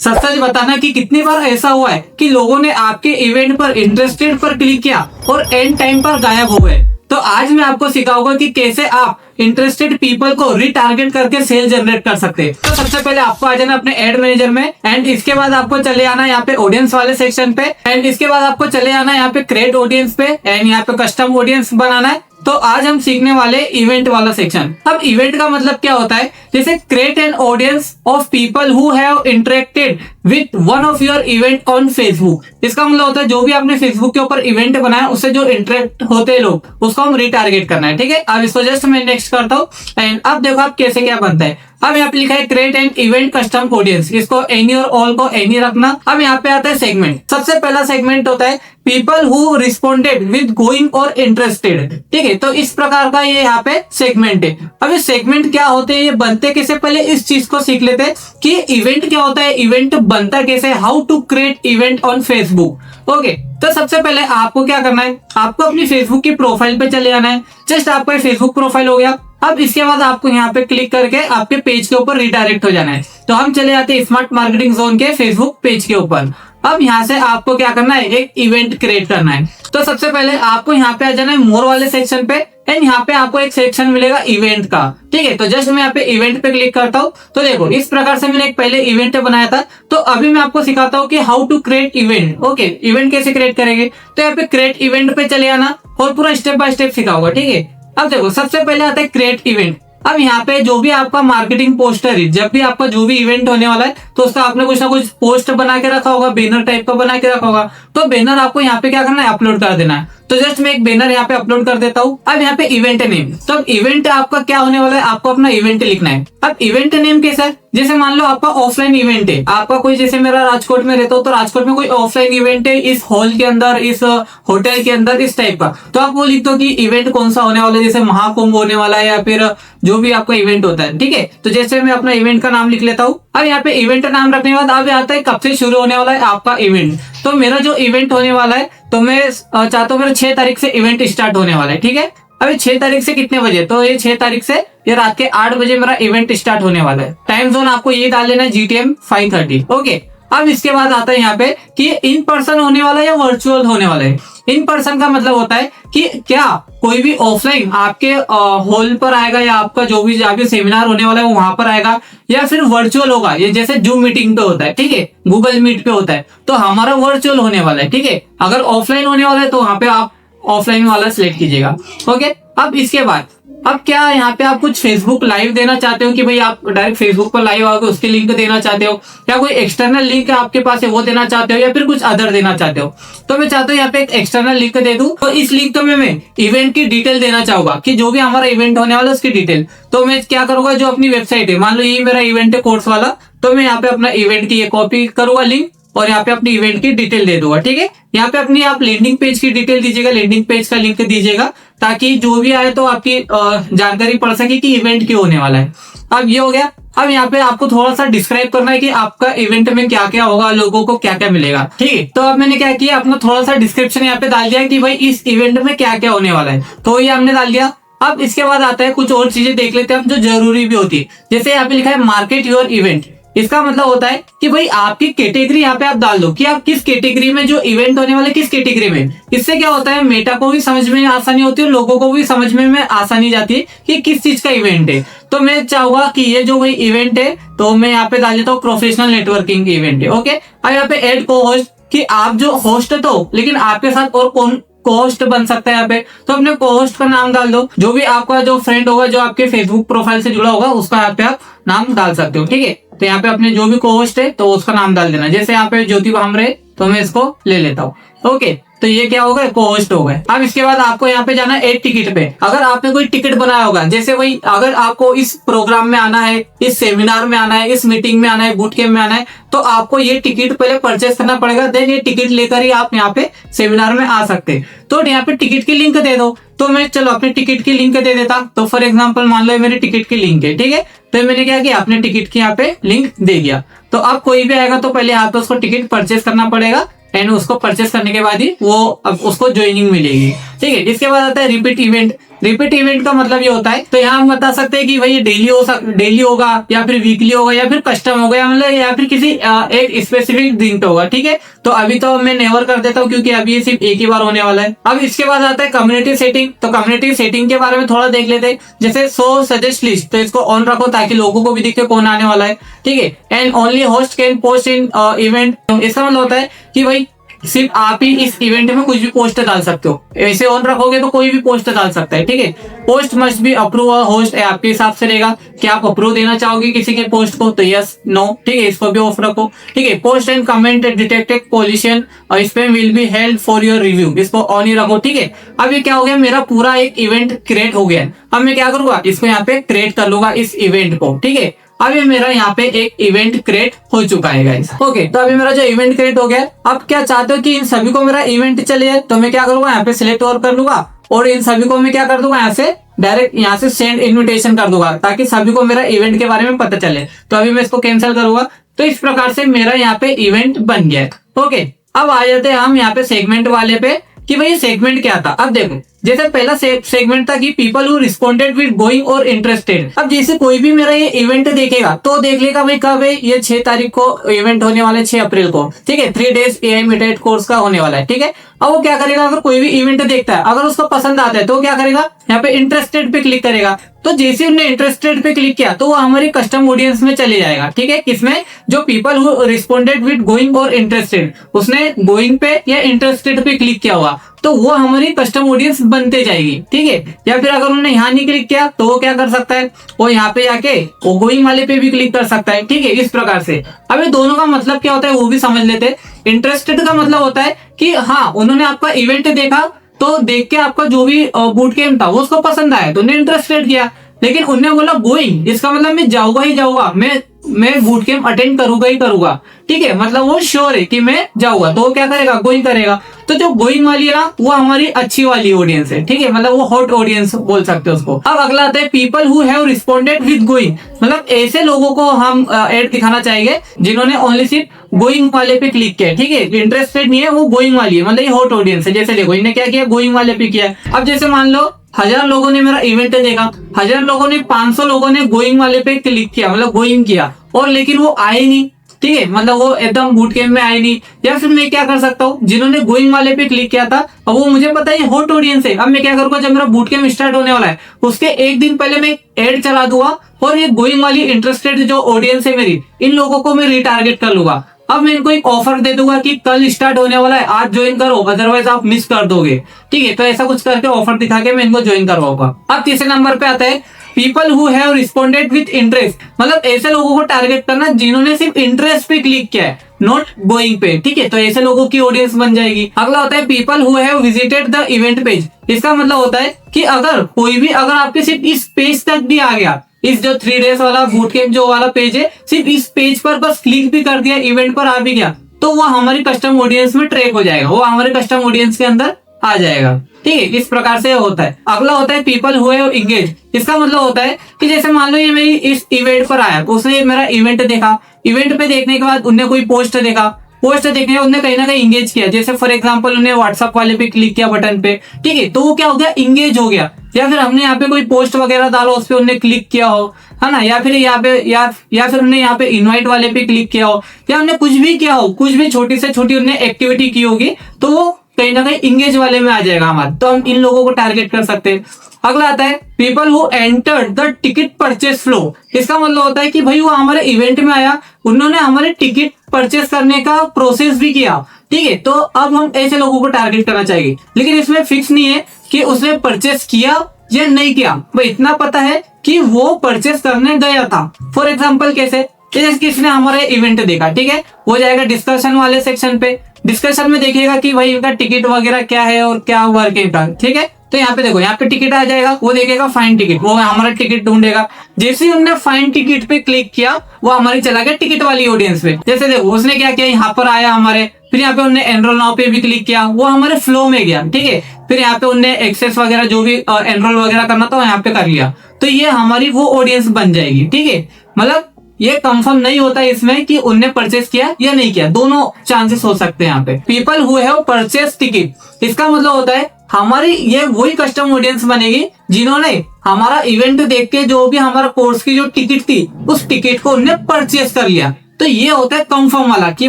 सच सच बताना कि कितनी बार ऐसा हुआ है कि लोगों ने आपके इवेंट पर इंटरेस्टेड पर क्लिक किया और एंड टाइम पर गायब हो गए। तो आज मैं आपको सिखाऊंगा कि कैसे आप इंटरेस्टेड पीपल को रिटारगेट करके सेल जनरेट कर सकते हैं। तो सबसे पहले आपको आ जाना अपने एड मैनेजर में एंड इसके बाद आपको चले आना यहाँ पे ऑडियंस वाले सेक्शन पे एंड इसके बाद आपको चले आना यहाँ पे क्रिएट ऑडियंस पे एंड यहाँ पे कस्टम ऑडियंस बनाना है। तो आज हम सीखने वाले इवेंट वाला सेक्शन। अब इवेंट का मतलब क्या होता है, जैसे create an audience of people who have interacted with one of your event on Facebook. इसका मतलब होता है जो भी आपने फेसबुक के ऊपर इवेंट बनाया उससे जो इंटरेक्ट होते हैं लोग उसको हम रिटारगेट करना है। ठीक है, अब इसको जस्ट मैं नेक्स्ट करता हूँ एंड अब देखो आप कैसे क्या बनता है। अब यहाँ पे लिखा है create an event custom audience, इसको एनी और ऑल को एनी रखना। अब यहाँ पे आता है सेगमेंट। सबसे पहला सेगमेंट होता है people who responded with going और इंटरेस्टेड। ठीक है, तो इस प्रकार का ये यहाँ पे सेगमेंट है। अब ये सेगमेंट क्या होते हैं, ये बनते कैसे, पहले इस चीज को सीख लेते हैं कि इवेंट क्या होता है, इवेंट बनता कैसे, how to create event on Facebook. Okay, तो सबसे पहले आपको क्या करना है, आपको अपनी फेसबुक की प्रोफाइल पे चले जाना है। जस्ट आपका फेसबुक प्रोफाइल हो गया। अब इसके बाद आपको यहाँ पे क्लिक करके आपके पेज के ऊपर रिडायरेक्ट हो जाना है। तो हम चले जाते हैं स्मार्ट मार्केटिंग जोन के फेसबुक पेज के ऊपर। अब यहाँ से आपको क्या करना है, एक इवेंट क्रिएट करना है। तो सबसे पहले आपको यहाँ पे आ जाना है मोर वाले सेक्शन पे एंड यहाँ पे आपको एक सेक्शन मिलेगा इवेंट का। ठीक है, तो जस्ट मैं यहाँ पे इवेंट पे क्लिक करता हूँ। तो देखो इस प्रकार से मैंने एक पहले इवेंट बनाया था। तो अभी मैं आपको सिखाता हूँ कि how to create event. Okay, event कैसे क्रिएट करेंगे, तो यहाँ पे क्रिएट इवेंट पे चले आना और पूरा स्टेप बाय स्टेप सिखाऊंगा। ठीक है, अब देखो सबसे पहले आता है क्रिएट इवेंट। अब यहाँ पे जो भी आपका मार्केटिंग पोस्टर है, जब भी आपका जो भी इवेंट होने वाला है तो उसका आपने कुछ ना कुछ पोस्ट बना के रखा होगा, बैनर टाइप का बना के रखा होगा। तो बैनर आपको यहाँ पे क्या करना है, अपलोड कर देना है। तो जस्ट मैं एक बैनर यहाँ पे अपलोड कर देता हूँ। अब यहाँ पे इवेंट नेम, तो अब इवेंट आपका क्या होने वाला है, आपको अपना इवेंट लिखना है। अब इवेंट नेम कैसा है, जैसे मान लो आपका ऑफलाइन इवेंट है, आपका कोई, जैसे मेरा राजकोट में रहता हूँ तो राजकोट में कोई ऑफलाइन इवेंट है, इस हॉल के अंदर, इस होटल के अंदर, इस टाइप का। तो आप वो लिख दो कि इवेंट कौन सा होने वाला है, जैसे महाकुंभ होने वाला है या फिर जो भी आपका इवेंट होता है। ठीक है, तो जैसे मैं अपना इवेंट का नाम लिख लेता हूँ। अब यहाँ पे इवेंट का नाम रखने के बाद अब आता है कब से शुरू होने वाला है आपका इवेंट। तो मेरा जो इवेंट होने वाला है, तो मैं चाहता हूँ मेरा 6 तारीख से इवेंट स्टार्ट होने वाला है। ठीक है, अभी 6 तारीख से कितने बजे, तो ये 6 तारीख से ये रात के 8 बजे मेरा इवेंट स्टार्ट होने वाला है। टाइम जोन आपको ये डाल लेना है GTM 5:30। ओके, अब इसके बाद आता है यहाँ पे कि इन पर्सन होने वाला है या वर्चुअल होने वाला है। इन पर्सन का मतलब होता है कि क्या कोई भी ऑफलाइन आपके हॉल पर आएगा या आपका जो भी जहाँ सेमिनार होने वाला है वो वहां पर आएगा, या फिर वर्चुअल होगा, ये जैसे जूम मीटिंग पे होता है। ठीक है, गूगल मीट पे होता है, तो हमारा वर्चुअल होने वाला है। ठीक है, अगर ऑफलाइन होने वाला है तो वहां पे आप ऑफलाइन वाला सिलेक्ट कीजिएगा। ओके, अब इसके बाद अब क्या यहाँ पे आप कुछ फेसबुक लाइव देना चाहते हो कि भाई आप डायरेक्ट फेसबुक पर लाइव आओगे उसके लिंक देना चाहते हो, या कोई एक्सटर्नल लिंक आपके पास है वो देना चाहते हो, या फिर कुछ अदर देना चाहते हो। तो मैं चाहता हूँ यहाँ पे एक एक्सटर्नल लिंक दे दूं। तो इस लिंक तो मैं इवेंट की डिटेल देना चाहूंगा कि जो भी हमारा इवेंट होने वाला है उसकी डिटेल। तो मैं क्या करूंगा, जो अपनी वेबसाइट है, मान लो ये मेरा इवेंट है कोर्स वाला, तो मैं यहाँ पे अपना इवेंट की ये कॉपी करूंगा लिंक और यहाँ पे अपनी इवेंट की डिटेल दे दूंगा। ठीक है, यहाँ पे अपनी आप लैंडिंग पेज की डिटेल दीजिएगा, लैंडिंग पेज का लिंक दीजिएगा, ताकि जो भी आए तो आपकी जानकारी पड़ सके कि इवेंट क्यों होने वाला है। अब ये हो गया। अब यहाँ पे आपको थोड़ा सा डिस्क्राइब करना है कि आपका इवेंट में क्या क्या होगा, लोगों को क्या क्या मिलेगा। ठीक है, तो अब मैंने क्या किया, अपना थोड़ा सा डिस्क्रिप्शन यहाँ पे डाल दिया कि भाई इस इवेंट में क्या क्या होने वाला है, तो ये हमने डाल दिया। अब इसके बाद आता है कुछ और चीजें देख लेते हैं हम जो जरूरी भी होती है। जैसे यहाँ पे लिखा है मार्केट योर इवेंट। इसका मतलब होता है कि भाई आपकी कैटेगरी यहाँ पे आप डाल दो कि आप किस कैटेगरी में जो इवेंट होने वाले किस कैटेगरी में। इससे क्या होता है, मेटा को भी समझ में आसानी होती है और लोगों को भी समझ में आसानी जाती है कि किस चीज का इवेंट है। तो मैं चाहूंगा कि ये जो भाई इवेंट है, तो मैं यहाँ पे डाल देता हूँ प्रोफेशनल नेटवर्किंग इवेंट है। ओके, अब यहाँ पे एड को होस्ट, कि आप जो होस्ट है तो लेकिन आपके साथ और कौन को-होस्ट बन सकता है यहाँ पे, तो अपने को-होस्ट का नाम डाल दो। जो भी आपका जो फ्रेंड होगा जो आपके फेसबुक प्रोफाइल से जुड़ा होगा उसका यहाँ पे आप नाम डाल सकते हो। ठीक है, तो यहाँ पे अपने जो भी को-होस्ट है तो उसका नाम डाल देना। जैसे यहाँ पे ज्योति भामरे, तो मैं इसको ले लेता हूँ। ओके, तो ये क्या हो गए, को-होस्ट हो गए। अब इसके बाद आपको यहाँ पे जाना है 8 टिकट पे। अगर आपने कोई टिकट बनाया होगा, जैसे वही अगर आपको इस प्रोग्राम में आना है, इस सेमिनार में आना है, इस मीटिंग में आना है, बूट कैंप में आना है, तो आपको ये टिकट पहले परचेस करना पड़ेगा। देन ये टिकट लेकर ही आप यहाँ पे सेमिनार में आ सकते हैं। तो यहाँ पे टिकट की लिंक दे दो। तो मैं चलो अपने टिकट की लिंक दे देता। तो फॉर एग्जाम्पल मान लो मेरी टिकट की लिंक है। ठीक है, तो मैंने क्या किया, अपने टिकट की यहाँ पे लिंक दे दिया। तो अब कोई भी आएगा तो पहले यहाँ पे उसको टिकट परचेस करना पड़ेगा एंड उसको परचेस करने के बाद ही वो अब उसको ज्वाइनिंग मिलेगी। ठीक है, इसके बाद आता है रिपीट इवेंट। रिपीट इवेंट का मतलब ये होता है, तो यहाँ हम बता सकते हैं कि भाई ये डेली होगा या फिर वीकली होगा या फिर कस्टम होगा, मतलब या फिर किसी एक स्पेसिफिक दिन पे होगा। ठीक है, तो अभी तो मैं नेवर कर देता हूँ क्योंकि अभी ये सिर्फ एक ही बार होने वाला है। अब इसके बाद आता है कम्युनिटी सेटिंग। तो कम्युनिटी सेटिंग के बारे में थोड़ा देख लेते हैं। जैसे शो सजेस्ट लिस्ट, तो इसको ऑन रखो ताकि लोगों को भी दिखे कौन आने वाला है। ठीक है, and only host can post in event. इसका मतलब होता है कि भाई सिर्फ आप ही इस इवेंट में कुछ भी पोस्ट डाल सकते हो। ऐसे ऑन रखोगे तो कोई भी पोस्ट डाल सकता है। ठीक है, post must be approve host, आपके हिसाब से रहेगा कि आप अप्रूव देना चाहोगे किसी के पोस्ट को, तो यस नो। ठीक है, इसको भी ऑफ रखो। ठीक है, post and comment detected collision और spam will be held for your review, इसको ऑन ही रखो। ठीक है, अब ये क्या हो गया, मेरा पूरा एक इवेंट क्रिएट हो गया। अब मैं क्या करूंगा, इसको यहाँ पे क्रिएट कर लूंगा इस इवेंट को। ठीक है, अब ये मेरा यहाँ पे एक इवेंट क्रिएट हो चुका है गाइस। ओके, तो अभी मेरा जो इवेंट क्रिएट हो गया, अब क्या चाहते हो कि इन सभी को मेरा इवेंट चले जाए, तो मैं क्या करूंगा, यहाँ पे सिलेक्ट और कर लूंगा और इन सभी को मैं क्या कर दूंगा, यहाँ से डायरेक्ट यहाँ से सेंड इन्विटेशन कर दूंगा ताकि सभी को मेरा इवेंट के बारे में पता चले। तो अभी मैं इसको कैंसिल करूंगा। तो इस प्रकार से मेरा यहाँ पे इवेंट बन गया है। ओके, अब आ जाते हैं हम यहाँ पे सेगमेंट वाले पे कि भाई सेगमेंट क्या था। अब देखो, जैसे पहला सेगमेंट था कि people who responded with going और इंटरेस्टेड। अब जैसे कोई भी मेरा ये इवेंट देखेगा तो देख लेगा भाई कब है, ये 6 तारीख को इवेंट होने वाला है, 6 अप्रैल को। ठीक है, 3 days AI मेडिटेट कोर्स का होने वाला है। ठीक है, अब वो क्या करेगा, अगर कोई भी इवेंट देखता है, अगर उसको पसंद आता है तो क्या करेगा, यहाँ पे इंटरेस्टेड पे क्लिक करेगा। तो जैसे उन्होंने इंटरेस्टेड पे क्लिक किया तो वो हमारी कस्टम ऑडियंस में चले जाएगा। ठीक है, किसमें, जो people who responded with going और इंटरेस्टेड, उसने गोइंग पे या इंटरेस्टेड पे क्लिक किया हुआ तो वो हमारी कस्टम ऑडियंस बनते जाएगी। ठीक है, या फिर अगर उन्होंने यहाँ नहीं क्लिक किया तो वो क्या कर सकता है, वो यहाँ पे जाके वो गोइंग वाले पे भी क्लिक कर सकता है। ठीक है, इस प्रकार से। अब ये दोनों का मतलब क्या होता है वो भी समझ लेते हैं। इंटरेस्टेड का मतलब होता है कि हाँ, उन्होंने आपका इवेंट देखा तो देख के आपका जो भी बूट कैंप था वो उसको पसंद आया तो उन्हें इंटरेस्टेड किया, लेकिन उन्होंने बोला गोइंग, इसका मतलब मैं जाऊंगा ही जाऊंगा, मैं बूट कैंप अटेंड करूंगा ही करूंगा। ठीक है, मतलब वो श्योर है कि मैं जाऊंगा तो वो क्या करेगा, गोइंग करेगा। तो जो गोइंग वाली है ना वो हमारी अच्छी वाली ऑडियंस है। ठीक है, मतलब वो हॉट ऑडियंस बोल सकते हो उसको। अब अगला आता है people who have responded with going, मतलब ऐसे लोगों को हम एड दिखाना चाहेंगे जिन्होंने ओनली सिर्फ गोइंग वाले पे क्लिक किया है। ठीक है, इंटरेस्टेड नहीं है, वो गोइंग वाली है, मतलब ये हॉट ऑडियंस है। जैसे देखो इन्हें क्या किया, गोइंग वाले पे किया है। अब जैसे मान लो 1000 लोगों ने मेरा इवेंट देखा, 1000 लोगों ने 500 लोगों ने गोइंग वाले पे क्लिक किया, मतलब गोइंग किया, और लेकिन वो आए नहीं। ठीक है, मतलब वो एकदम बूट कैंप में आए नहीं। या फिर मैं क्या कर सकता हूँ, जिन्होंने गोइंग वाले पे क्लिक किया था अब वो मुझे पता है हॉट ऑडियंस है, अब मैं क्या करूंगा, जब मेरा बूट कैंप स्टार्ट होने वाला है उसके एक दिन पहले मैं एड चला दूंगा और ये गोइंग वाली इंटरेस्टेड जो ऑडियंस है मेरी, इन लोगों को मैं रिटारगेट कर लूंगा। अब मैं इनको एक ऑफर दे दूंगा कि कल स्टार्ट होने वाला है, आज ज्वाइन करो, अदरवाइज आप मिस कर दोगे। ठीक है, तो ऐसा कुछ करके ऑफर दिखा के मैं इनको ज्वाइन करवाऊंगा। अब तीसरे नंबर पे आता है people who have responded with interest, मतलब ऐसे लोगों को टारगेट करना जिन्होंने सिर्फ इंटरेस्ट पे क्लिक किया है, नॉट गोइंग पे। ठीक है, तो ऐसे लोगों की ऑडियंस बन जाएगी। अगला होता है people who have visited the event page. इसका मतलब होता है कि अगर कोई भी अगर आपके सिर्फ इस पेज तक भी आ गया, इस जो 3 days वाला बूट कैंप जो वाला पेज है, सिर्फ इस पेज पर बस क्लिक भी कर दिया, इवेंट पर आ भी गया, तो वो हमारी कस्टम ऑडियंस में ट्रैक हो जाएगा, वो हमारे कस्टम ऑडियंस के अंदर आ जाएगा। ठीक है, इस प्रकार से होता है। अगला होता है पीपल हु हैव एंगेज। इसका मतलब होता है कि जैसे मान लो ये मेरी इस इवेंट पर आया, उसने मेरा इवेंट देखा, इवेंट पे देखने के बाद उन्हें कोई पोस्ट देखा, पोस्ट देखने उन्हें कहीं ना कहीं इंगेज किया। जैसे फॉर एग्जांपल उन्हें व्हाट्सएप वाले पे क्लिक किया बटन पे, ठीक है, तो वो क्या हो गया, इंगेज हो गया। या फिर हमने यहाँ पे कोई पोस्ट वगैरह डाला, उस पर उन्हें क्लिक किया हो, है ना, या फिर यहाँ पे या फिर उन्हें यहाँ पे इनवाइट वाले पे क्लिक किया हो, या हमने कुछ भी किया हो, कुछ भी छोटी से छोटी उन्हें एक्टिविटी की होगी, तो वो कहीं ना कहीं इंगेज वाले में आ जाएगा हमारा, तो हम इन लोगों को टारगेट कर सकते हैं। अगला आता है people who entered the ticket purchase flow. इसका मतलब होता है कि भाई वो हमारे इवेंट में आया, उन्होंने हमारे टिकट परचेज करने का प्रोसेस भी किया। ठीक है, तो अब हम ऐसे लोगों को टारगेट करना चाहिए, लेकिन इसमें फिक्स नहीं है कि उसने परचेस किया या नहीं किया। भाई इतना पता है कि वो परचेस करने गया था। फॉर एग्जाम्पल कैसे, जैसे किसने हमारा इवेंट देखा, ठीक है, वो जाएगा डिस्कशन वाले सेक्शन पे, डिस्कशन में देखिएगा कि भाई इनका टिकट वगैरह क्या है और क्या वर्किंग का। ठीक है, तो यहाँ पे देखो, यहाँ पे टिकट आ जाएगा, वो देखेगा फाइन टिकट, वो हमारा टिकट ढूंढेगा। जैसे ही उन्होंने फाइन टिकट पे क्लिक किया, वो हमारी चला गया टिकट वाली ऑडियंस पे। जैसे देखो उसने क्या किया, यहाँ पर आया हमारे, फिर यहाँ पे उन्होंने एनरोल नाउ पे भी क्लिक किया, वो हमारे फ्लो में गया। ठीक है, फिर यहाँ पे उन्होंने एक्सेस वगैरह जो भी एनरोल वगैरह करना था यहाँ पे कर लिया, तो ये हमारी वो ऑडियंस बन जाएगी। ठीक है, मतलब ये कंफर्म नहीं होता है इसमें कि उनने परचेस किया या नहीं किया, दोनों चांसेस हो सकते हैं यहाँ पे। People who have purchase ticket, इसका मतलब होता है हमारी ये वही कस्टम ऑडियंस बनेगी जिन्होंने हमारा इवेंट देख के जो भी हमारा कोर्स की जो टिकट थी उस टिकट को उन्होंने परचेस कर लिया। तो ये होता है कंफर्म वाला कि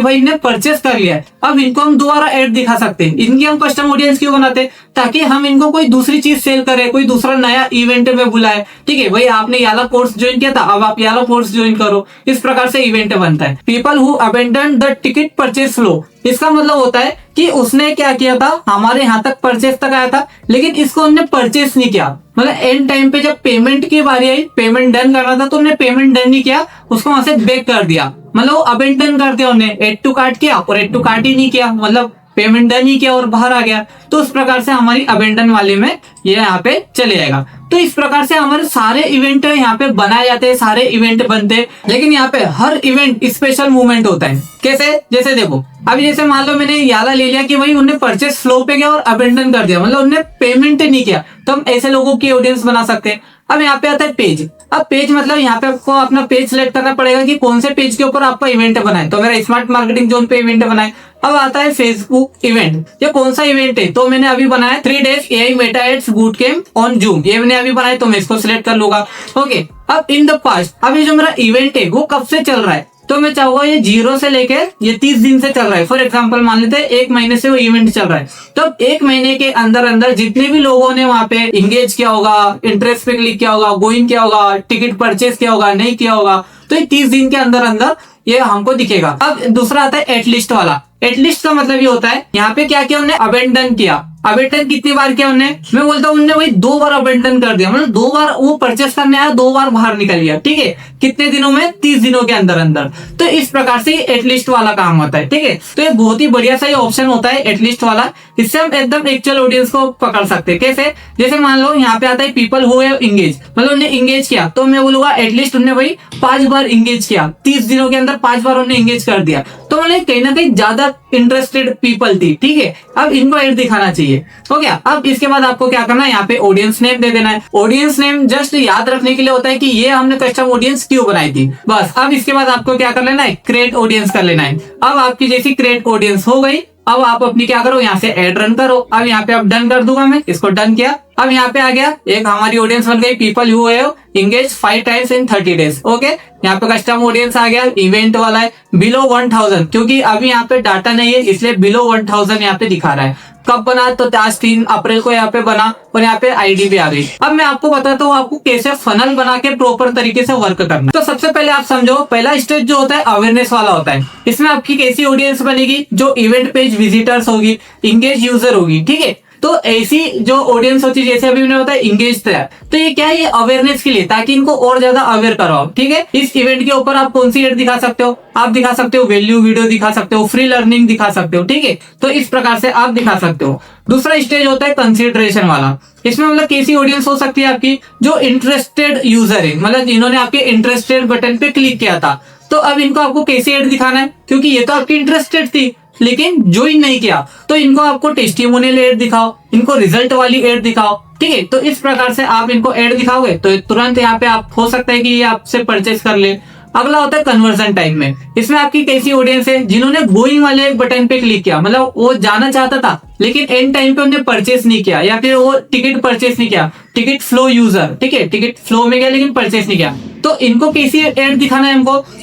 भाई इन्हें परचेस कर लिया है। अब इनको हम दोबारा ऐड दिखा सकते हैं। इनकी हम कस्टम ऑडियंस क्यों बनाते हैं? ताकि हम इनको कोई दूसरी चीज सेल करें, कोई दूसरा नया इवेंट में बुलाए। ठीक है, भाई आपने ये वाला कोर्स ज्वाइन किया था, अब आप ये वाला कोर्स ज्वाइन करो। इस प्रकार से इवेंट बनता है। People who abandon the ticket purchase flow, इसका मतलब होता है कि उसने क्या किया था, हमारे यहाँ तक परचेस तक आया था, लेकिन इसको उन्होंने परचेस नहीं किया। मतलब एंड टाइम पे जब पेमेंट की बारी आई, पेमेंट डन करना था, तो उन्होंने पेमेंट डन नहीं किया, उसको वहां से बैक कर दिया। मतलब वो अबेंडन कर दिया, उन्होंने एड टू कार्ट किया और एड टू कार्ट ही नहीं किया, मतलब पेमेंट डन ही किया और बाहर आ गया। तो उस प्रकार से हमारी अबेंडन वाले में ये यहाँ पे चले जाएगा। तो इस प्रकार से हमारे सारे इवेंट यहाँ पे बनाए जाते हैं, सारे इवेंट बनते हैं, लेकिन यहाँ पे हर इवेंट स्पेशल मूवमेंट होता है। कैसे? जैसे देखो, अभी जैसे मान लो मैंने याला ले लिया कि भाई उन्हें परचेस फ्लो पे गया और अबेंडन कर दिया, मतलब उन्हें पेमेंट नहीं किया, तो हम ऐसे लोगों की ऑडियंस बना सकते हैं। अब यहाँ पे आता है पेज। अब पेज मतलब यहाँ पे आपको अपना पेज सिलेक्ट करना पड़ेगा कि कौन से पेज के ऊपर आपका इवेंट बनाए। तो मेरा स्मार्ट मार्केटिंग जोन पे इवेंट बनाए। अब आता है फेसबुक इवेंट, ये कौन सा इवेंट है? तो मैंने अभी बनाया 3 days AI Meta ads boot camp on Zoom, ये मैंने अभी बनाया, तो मैं इसको सिलेक्ट कर लूंगा। ओके, अब इन द पास्ट, अब ये जो मेरा इवेंट है वो कब से चल रहा है? तो मैं चाहूंगा ये 0 से लेकर ये 30 दिन से चल रहा है। फॉर एग्जांपल मान लेते हैं 1 महीने से वो इवेंट चल रहा है। तो 1 महीने के अंदर अंदर जितने भी लोगों ने वहां पे इंगेज किया होगा, इंटरेस्ट पे क्लिक किया होगा, गोइंग किया होगा, टिकट परचेस किया होगा, नहीं किया होगा, तो ये 30 दिन के अंदर अंदर ये हमको दिखेगा। अब दूसरा आता है एटलिस्ट वाला। एटलिस्ट का मतलब ये होता है यहाँ पे क्या किया उन्होंने, अबेंडन किया। अबेंडन कितनी बार किया उन्होंने? मैं बोलता हूँ उन्होंने वही 2 बार अबेंडन कर दिया, मतलब 2 बार वो परचेस करने आया, 2 बार बाहर निकल गया। ठीक है, कितने दिनों में? 30 दिनों के अंदर अंदर। तो इस प्रकार से एटलिस्ट वाला काम होता है। ठीक है, तो ये बहुत ही बढ़िया सा ऑप्शन होता है एटलिस्ट वाला। इससे हम एकदम एक्चुअल ऑडियंस को पकड़ सकते हैं। कैसे? जैसे मान लो यहाँ पे आता है पीपल हु हैव इंगेज, मतलब उन्हें इंगेज किया, तो मैं बोलूंगा एटलीस्ट उन्हें वही 5 बार इंगेज किया, 30 दिनों के अंदर 5 बार उन्हें इंगेज कर दिया, तो मतलब कहीं ना कहीं ज्यादा इंटरेस्टेड पीपल थी। ठीक है, अब इनको ऐड दिखाना चाहिए। हो गया। अब इसके बाद आपको क्या करना है, यहाँ पे ऑडियंस नेम दे देना है। ऑडियंस नेम जस्ट याद रखने के लिए होता है कि ये हमने कस्टम ऑडियंस क्यों बनाई थी, बस। अब इसके बाद आपको क्या कर लेना है, क्रिएट ऑडियंस कर लेना है। अब आपकी जैसी क्रिएट ऑडियंस हो गई, अब आप अपनी क्या करो, यहाँ से ऐड रन करो। अब यहाँ पे अब डन कर दूंगा मैं, इसको डन किया। अब यहाँ पे आ गया, एक हमारी ऑडियंस बन गई, people who have engage 5 times in 30 days। Okay, यहाँ पे कस्टम ऑडियंस आ गया, इवेंट वाला है, बिलो 1000, क्योंकि अभी यहाँ पे डाटा नहीं है इसलिए बिलो 1000 यहाँ पे दिखा रहा है। कब बना? तो आज 3 अप्रैल को यहाँ पे बना, और यहाँ पे आईडी भी आ गई। अब मैं आपको बताता हूँ आपको कैसे फनल बना के प्रॉपर तरीके से वर्क करना है। तो सबसे पहले आप समझो, पहला स्टेज जो होता है अवेयरनेस वाला होता है। इसमें आपकी कैसी ऑडियंस बनेगी, जो इवेंट पेज विजिटर्स होगी, इंगेज यूजर होगी। ठीक है, तो ऐसी जो ऑडियंस होती है, जैसे अभी मैंने बताया इंगेज था, तो ये क्या है, ये अवेयरनेस के लिए, ताकि इनको और ज्यादा अवेयर कराओ। ठीक है, इस इवेंट के ऊपर आप कौन सी एड दिखा सकते हो? आप दिखा सकते हो वैल्यू वीडियो दिखा सकते हो, फ्री लर्निंग दिखा सकते हो। ठीक है, तो इस प्रकार से आप दिखा सकते हो। दूसरा स्टेज होता है कंसिडरेशन वाला। इसमें मतलब कैसी ऑडियंस हो सकती है आपकी, जो इंटरेस्टेड यूजर है, मतलब जिन्होंने आपके इंटरेस्टेड बटन पे क्लिक किया था। तो अब इनको आपको कैसे एड दिखाना है, क्योंकि ये तो आपकी इंटरेस्टेड थी लेकिन ज्वाइन नहीं किया, तो इनको आपको टेस्टिमोनियल एड दिखाओ, इनको रिजल्ट वाली एड दिखाओ। ठीक है, तो इस प्रकार से आप इनको एड दिखाओगे तो तुरंत यहाँ पे आप हो सकता है कि ये आपसे परचेस कर ले। अगला होता है कन्वर्जन टाइम में। इसमें आपकी कैसी ऑडियंस है, जिन्होंने गोइंग वाले बटन पे क्लिक किया, मतलब वो जाना चाहता था लेकिन एंड टाइम पे उन्हें परचेस नहीं किया, या फिर वो टिकट परचेस नहीं किया, टिकट फ्लो यूजर। ठीक है, टिकट फ्लो में गया लेकिन परचेस नहीं किया, तो इनको कैसी एड दिखाना है,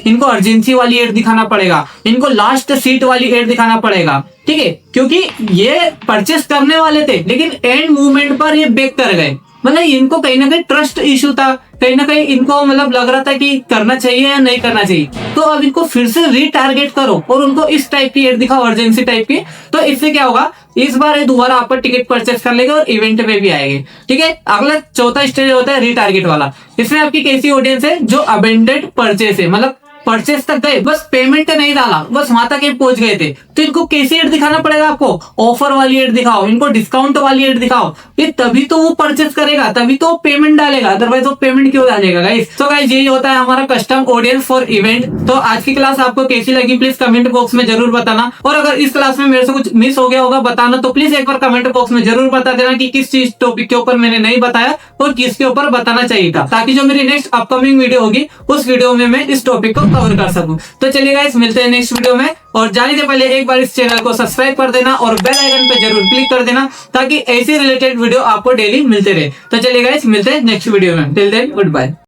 इनको अर्जेंसी वाली एड दिखाना पड़ेगा, इनको लास्ट सीट वाली एड दिखाना पड़ेगा। ठीक है, क्योंकि ये परचेस करने वाले थे लेकिन एंड मूवमेंट पर ये बैक कर गए, मतलब इनको कहीं ना कहीं ट्रस्ट इशू था, कहीं ना कहीं इनको मतलब लग रहा था कि करना चाहिए या नहीं करना चाहिए। तो अब इनको फिर से रीटारगेट करो और उनको इस टाइप की एड दिखाओ, अर्जेंसी टाइप की। तो इससे क्या होगा, इस बार ये दोबारा आप पर टिकट परचेस कर लेंगे और इवेंट में भी आएंगे। ठीक है, अगला चौथा स्टेज होता है रीटारगेट वाला। इसमें आपकी कैसी ऑडियंस है, जो अबेंडेड परचेस है, मतलब परचेस तक गए, बस पेमेंट नहीं डाला, बस वहां तक पहुंच गए थे, तो इनको कैसी एड दिखाना पड़ेगा आपको, ऑफर वाली एड दिखाओ, इनको डिस्काउंट वाली एड दिखाओ। ये तभी तो वो परचेस करेगा, तभी तो पेमेंट डालेगा, अदरवाइज वो पेमेंट क्यों डालेगा गाइस। तो गाइस यही होता है हमारा कस्टम ऑडियंस फॉर इवेंट। तो आज की क्लास आपको कैसी लगी प्लीज कमेंट बॉक्स में जरूर बताना, और अगर इस क्लास में मेरे से कुछ मिस हो गया होगा बताना तो प्लीज एक बार कमेंट बॉक्स में जरूर बता देना कि किस चीज टॉपिक के ऊपर मैंने नहीं बताया और किसके ऊपर बताना चाहिए था, ताकि जो मेरी नेक्स्ट अपकमिंग वीडियो होगी उस वीडियो में मैं इस टॉपिक को कवर कर सकूं। तो चलिए गाइस, मिलते हैं नेक्स्ट वीडियो में, और जाने से पहले एक बार इस चैनल को सब्सक्राइब कर देना और बेल आइकन पे जरूर क्लिक कर देना, ताकि ऐसी रिलेटेड वीडियो आपको डेली मिलते रहे। तो चलिए गाइस, मिलते हैं नेक्स्ट वीडियो में। Till then, good bye.